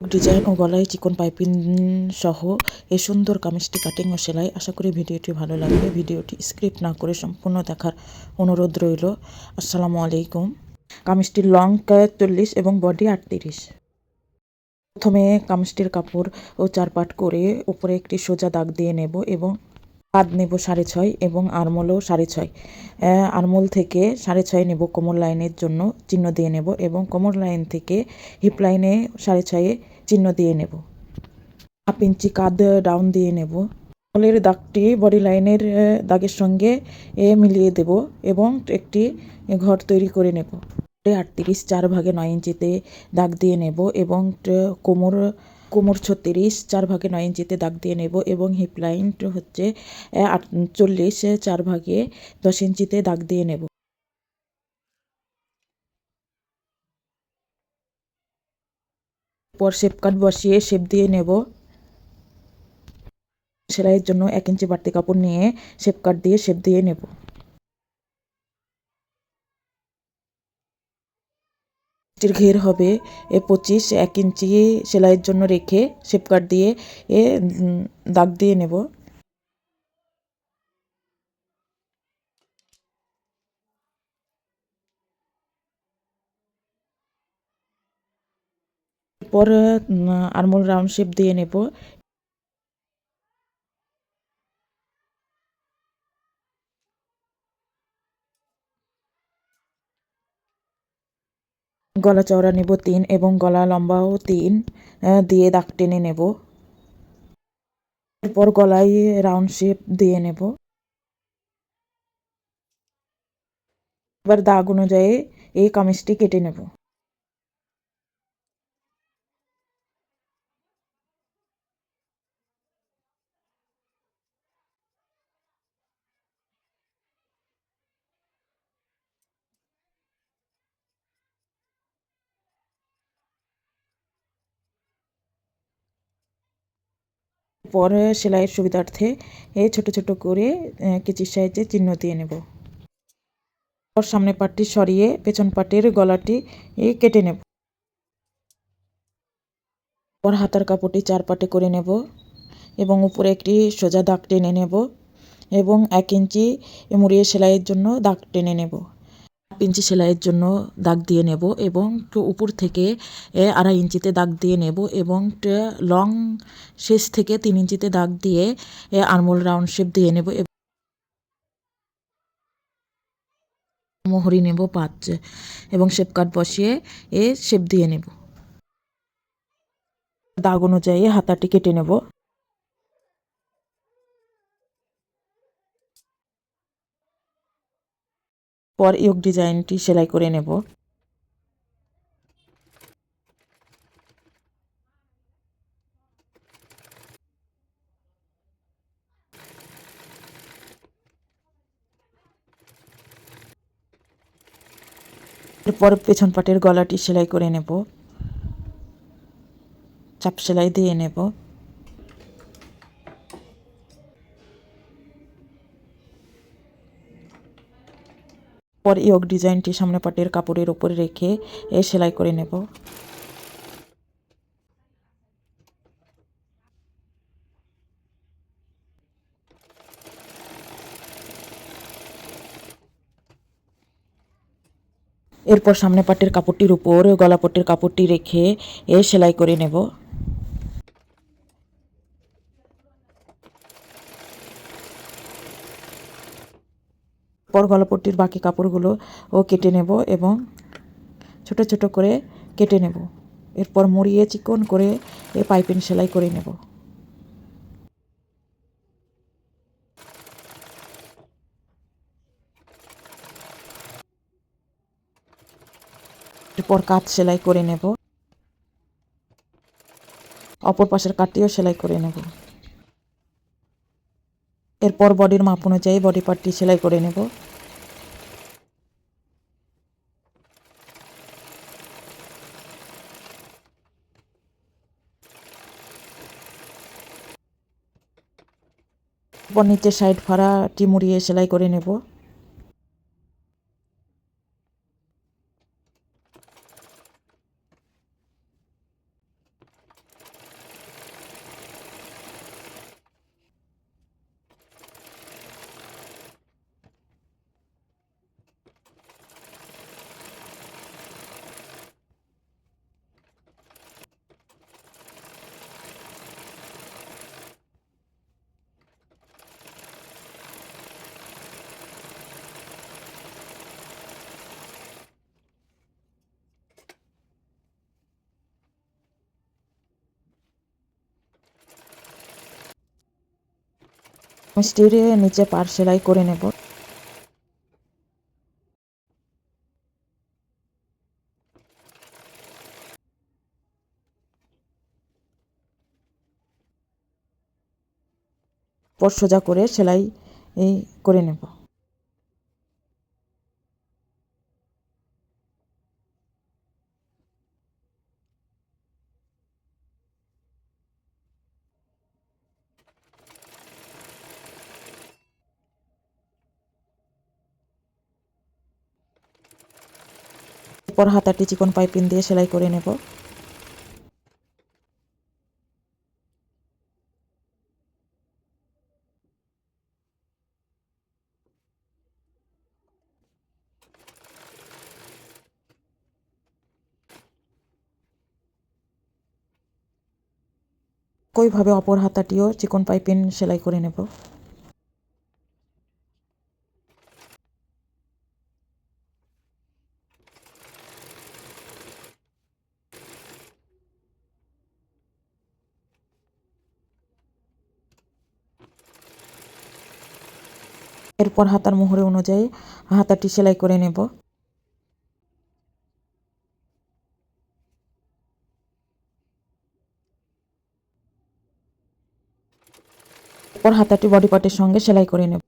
Design ও গলায় চিকন piping সহ এই সুন্দর কামিজটি কাটিং ও সেলাই। আশা করি ভিডিওটি ভালো লাগবে। ভিডিওটি স্ক্রিপ্ট না করে সম্পূর্ণ দেখার অনুরোধ রইল। আসসালামু আলাইকুম। কামিজটির লং 40 এবং বডি 38। প্রথমে কামিজটির কাপড় ও 4 পাট করে উপরে একটি সোজা দাগ দিয়ে নেব এবং কাঁধ নেব 6.5 এবং আরমোলও 6.5। আরমোল থেকে 6.5 নেব কোমর লাইনের জন্য চিহ্ন দিয়ে নেব এবং কোমর লাইন থেকে হিপ লাইনে 6.5 চিহ্ন দিয়ে নেব। 1/2 ইঞ্চি কাঁধ ডাউন দিয়ে নেব। আরমোলের দাগটি বডি লাইনের দাগের সঙ্গে মিলিয়ে দেব এবং একটি ঘর তৈরি করে নেব। 38 4 ভাগে 9 ইঞ্চিতে দাগ দিয়ে নেব এবং কোমর 36 4 ভাগে 9 ইঞ্চিতে দাগ দিয়ে নেব এবং হিপ লাইন হচ্ছে 48 4 ভাগে 10 ইঞ্চিতে দাগ দিয়ে নেব। পর শেপ কাট বসিয়ে শেপ দিয়ে নেব। সেলাইয়ের জন্য 1 ইঞ্চি বাড়তি কাপড় নিয়ে শেপ কাট দিয়ে শেপ দিয়ে নেব। ঘের হবে 25। 1 ইঞ্চি সেলাইয়ের জন্য রেখে শেপ কাট দিয়ে দাগ দিয়ে নেব। এরপর আরমোল রাউন্ড শেপ দিয়ে নেব। গলা চওড়া নেব 3 এবং গলা লম্বাও 3 দিয়ে দাগ টেনে নেব। এরপর গলায় রাউন্ড শেপ দিয়ে নেব। এবার দাগ অনুযায়ী এই কামিজটি কেটে নেব। পরে সেলাইয়ের সুবিধার্থে ছোট ছোট করে কেচির সাহায্যে চিহ্ন দিয়ে নেব। সামনের পাটটি সরিয়ে পেছন পাটের গলাটি কেটে নেব। পর হাতার কাপড়টি 4 পাটে করে নেব এবং উপরে একটি সোজা দাগ টেনে নেব এবং 1 ইঞ্চি মুড়িয়ে সেলাইয়ের জন্য দাগ টেনে নেব। 1 ইঞ্চি সেলাইয়ের জন্য দাগ দিয়ে নেব এবং উপর থেকে 2.5 ইঞ্চিতে দাগ দিয়ে নেব এবং লং শেষ থেকে 3 ইঞ্চিতে দাগ দিয়ে আরমোল রাউন্ড শেপ দিয়ে নেব। মোহরি নেব 5 এবং শেপ কাট বসিয়ে শেপ দিয়ে নেব। দাগ অনুযায়ী হাতাটি কেটে নেব। পর ইয়োক ডিজাইনটি সেলাই করে নেব। এরপর পেছন পাটের গলাটি সেলাই করে নেব। চাপ সেলাই দিয়ে নেব। পর ইয়োক ডিজাইনটি সামনে পাটের কাপড়ের উপরে রেখে সেলাই করে নেব। এরপর সামনে পাটের কাপড়টির উপর গলা পট্টির কাপড়টি রেখে সেলাই করে নেব। পর গলাপট্টির বাকি কাপড়গুলো কেটে নেব এবং ছোট ছোট করে কেটে নেব। এরপর মুড়িয়ে চিকন করে পাইপিং সেলাই করে নেব। এরপর কাঁধ সেলাই করে নেব। অপর পাশের কাঠটিও সেলাই করে নেব। এরপর বডির মাপ অনুযায়ী বডি পার্টটি সেলাই করে নেব। এরপর নিচের সাইড ফাড়াটি মুড়িয়ে সেলাই করে নেব। কামিজটির নিচে পাড় সেলাই করে নেব। পর সোজা করে সেলাই করে নেব। এরপর হাতাটি চিকন পাইপিং দিয়ে সেলাই করে নেব। একইভাবে অপর হাতাটিও চিকন পাইপিং সেলাই করে নেব। এরপর হাতার মোহরে অনুযায়ী হাতাটি সেলাই করে নেব। এরপর হাতাটি বডি পার্টের সঙ্গে সেলাই করে নেব।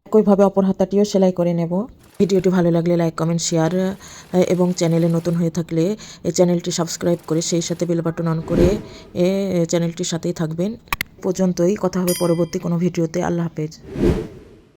একইভাবে অপর হাতাটিও সেলাই করে নেব। ভিডিওটি ভালো লাগলে লাইক কমেন্ট শেয়ার এবং চ্যানেলে নতুন হয়ে থাকলে এই চ্যানেলটি সাবস্ক্রাইব করে সেই সাথে বেল বাটন অন করে চ্যানেলটির সাথেই থাকবেন। পর্যন্তই কথা হবে পরবর্তী কোনো ভিডিওতে। আল্লাহ হাফেজ।